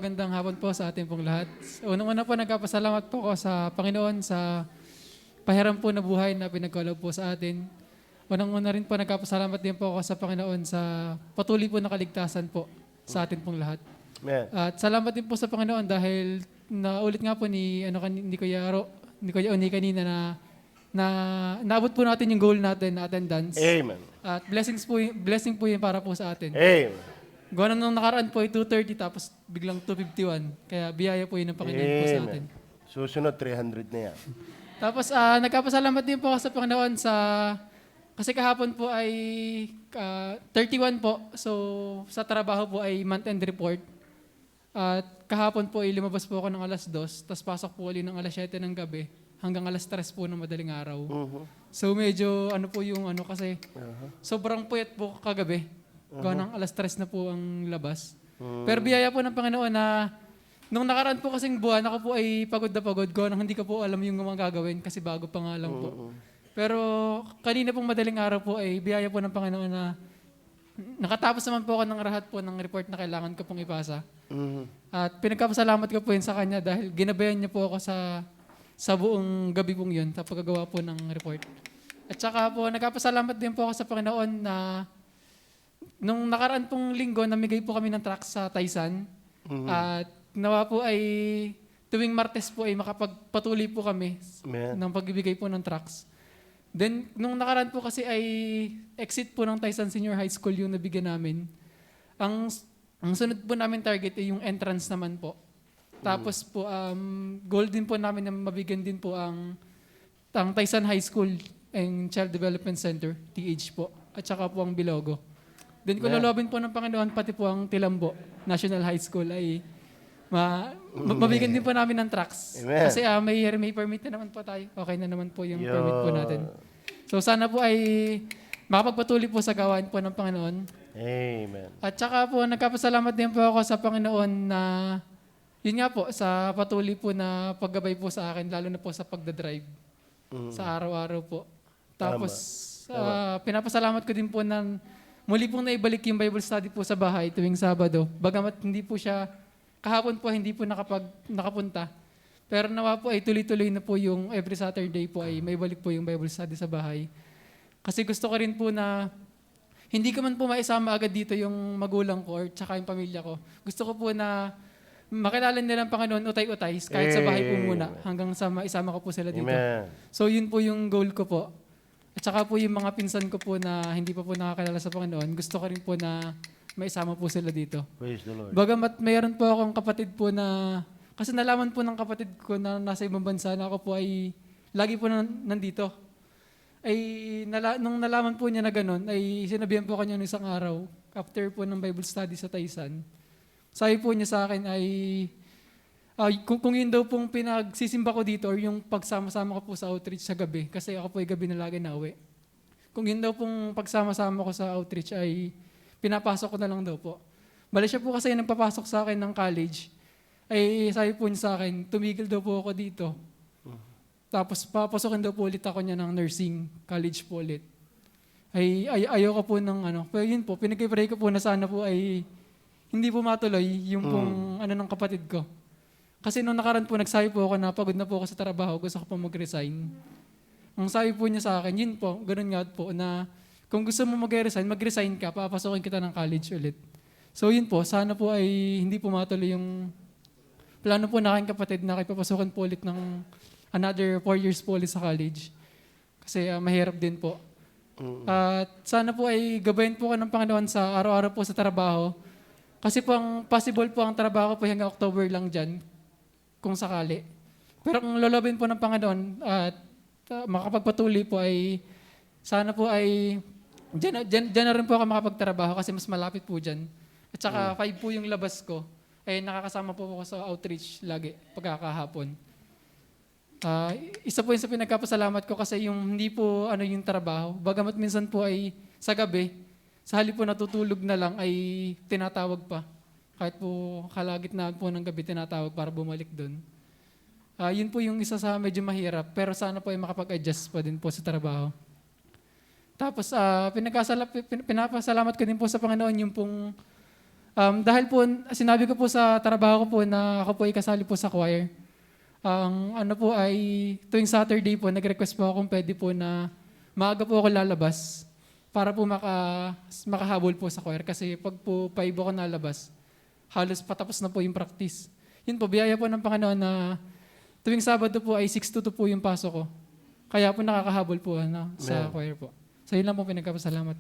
Magandang hapon po sa ating pong lahat. Unang-una po, nagpapasalamat po ako sa Panginoon sa pahiram po na buhay na pinagkaloob po sa atin. Unang-una rin po, nagpapasalamat din po ako sa Panginoon sa patuloy po na kaligtasan po sa atin pong lahat. Amen. At salamat din po sa Panginoon dahil naulit nga po ni Kuya ni Kuya Oni kanina na naabot po natin yung goal natin na attendance. Amen. At blessing po yun para po sa atin. Amen. Gawa nung nakaraan po ay 2:30 tapos biglang 2:51. Kaya biyaya po yun ng Panginoon po sa atin. Amen. Susunod, 300 na yan. Tapos nagkapasalamat din po ako sa Panginoon kasi kahapon po ay 31 po. So sa trabaho po ay month-end report. At kahapon po ay lumabas po ako ng alas 2, tapos pasok po ulit ng alas 7 ng gabi hanggang alas 3 po ng madaling araw. So medyo po yung kasi sobrang puyat po kagabi. Gawa ng alas 3 na po ang labas. Pero biyaya po ng Panginoon na nung nakaraan po kasing buwan, ako po ay pagod na pagod. Gawa ng hindi ko po alam yung mga gagawin kasi bago pa nga lang po. Pero kanina pong madaling araw po ay biyaya po ng Panginoon na nakatapos naman po ako ng lahat po ng report na kailangan ko pong ipasa. At pinagkapasalamat ko po yun sa Kanya dahil ginabayan niya po ako sa buong gabi pong yun sa pagkagawa po ng report. At saka po, nagkapasalamat din po ako sa Panginoon na nung nakaraan pong linggo, namigay po kami ng tracts sa Taysan. At nawa po ay tuwing Martes po ay makapagpatuloy po kami ng pagbibigay po ng tracts. Then, nung nakaraan po kasi ay exit po ng Taysan Senior High School yung nabigyan namin. Ang sunod po namin target ay yung entrance naman po. Tapos po, goal din po namin na mabigyan din po ang Taysan High School and Child Development Center, TH po, at saka po ang Bilogo. Then kung lolobin po ng Panginoon, pati po ang Tilambo National High School ay mabigyan din po namin ng tracts. Amen. Kasi may permit na naman po tayo. Okay na naman po yung permit po natin. So sana po ay makapagpatuloy po sa gawain po ng Panginoon. Amen. At saka po, nagkapasalamat din po ako sa Panginoon na yun nga po, sa patuloy po na paggabay po sa akin, lalo na po sa pagdadrive sa araw-araw po. Tapos, pinapasalamat ko din po na muli pong naibalik yung Bible study po sa bahay tuwing Sabado. Bagamat hindi po siya, kahapon po hindi po nakapunta. Pero nawa po ay tuloy-tuloy na po yung every Saturday po ay may balik po yung Bible study sa bahay. Kasi gusto ko rin po na hindi ko man po maisama agad dito yung magulang ko or tsaka yung pamilya ko. Gusto ko po na makilala nila ang Panginoon utay-utay kahit sa bahay po muna hanggang sa maisama ko po sila dito. Amen. So yun po yung goal ko po. At saka po yung mga pinsan ko po na hindi pa po nakakilala sa Panginoon, gusto ko rin po na maisama po sila dito. Praise the Lord. Bagamat mayroon po akong kapatid po na, kasi nalaman po ng kapatid ko na nasa ibang bansa na ako po ay lagi po nandito. Nung nalaman po niya na ganun, ay sinabihan po kanya ng isang araw, after po ng Bible study sa Taysan, sabi po niya sa akin ay, kung yun daw pong pinagsisimba ko dito or yung pagsama-sama ko po sa outreach sa gabi, kasi ako po ay gabi na lagi nauwi. Kung yun daw pong pagsama-sama ko sa outreach ay pinapasok ko na lang daw po. Bali siya po kasi nagpapasok sa akin ng college, ay sabi po niya sa akin, tumigil daw po ako dito. Tapos papasokin daw po ulit ako niya ng nursing college po ulit. Ayaw ko po ng pero yun po, pinag-pray ko po na sana po ay hindi po matuloy yung pong ng kapatid ko. Kasi nung nakaraan po, nagsabi po ako na pagod na po ako sa trabaho, gusto ko po mag-resign. Ang sabi po niya sa akin, yun po, ganun nga po, na kung gusto mo mag-resign ka, papasokin kita ng college ulit. So yun po, sana po ay hindi po matuloy yung plano po na aking kapatid na papasukin po ulit ng another 4 years po ulit sa college. Kasi mahirap din po. At sana po ay gabayan po ka ng Panginoon sa araw-araw po sa trabaho. Kasi po ang possible po ang trabaho po hanggang October lang dyan, kung sakali. Pero kung lolobin po ng Panginoon at makapagpatuloy po ay sana po ay dyan na rin po ako makapagtrabaho kasi mas malapit po dyan. At saka 5 po yung labas ko. Ay nakakasama po ako sa outreach lagi pagkakahapon. Isa po yun sa pinagkapasalamat ko kasi yung hindi po yung trabaho. Bagamat minsan po ay sa gabi, sa halip po natutulog na lang ay tinatawag pa. Kahit po kalagitnaan po ng gabi tinatawag para bumalik doon. Yun po yung isa sa medyo mahirap, pero sana po ay makapag-adjust pa din po sa trabaho. Tapos pinapasalamat ko din po sa Panginoon yung pong Dahil po, sinabi ko po sa trabaho ko po na ako po ay kasali po sa choir. Ang ano po ay tuwing Saturday po, nag-request po ako kung pwede po na maaga po ako lalabas para po makahabol po sa choir. Kasi pag po 5 ako nalabas, halos patapos na po yung practice. Yun po, biyaya po ng Panginoon na tuwing Sabado po ay 6 to 2 po yung pasok ko. Kaya po nakakahabol po sa choir po. So yun lang po pinagkapasalamat.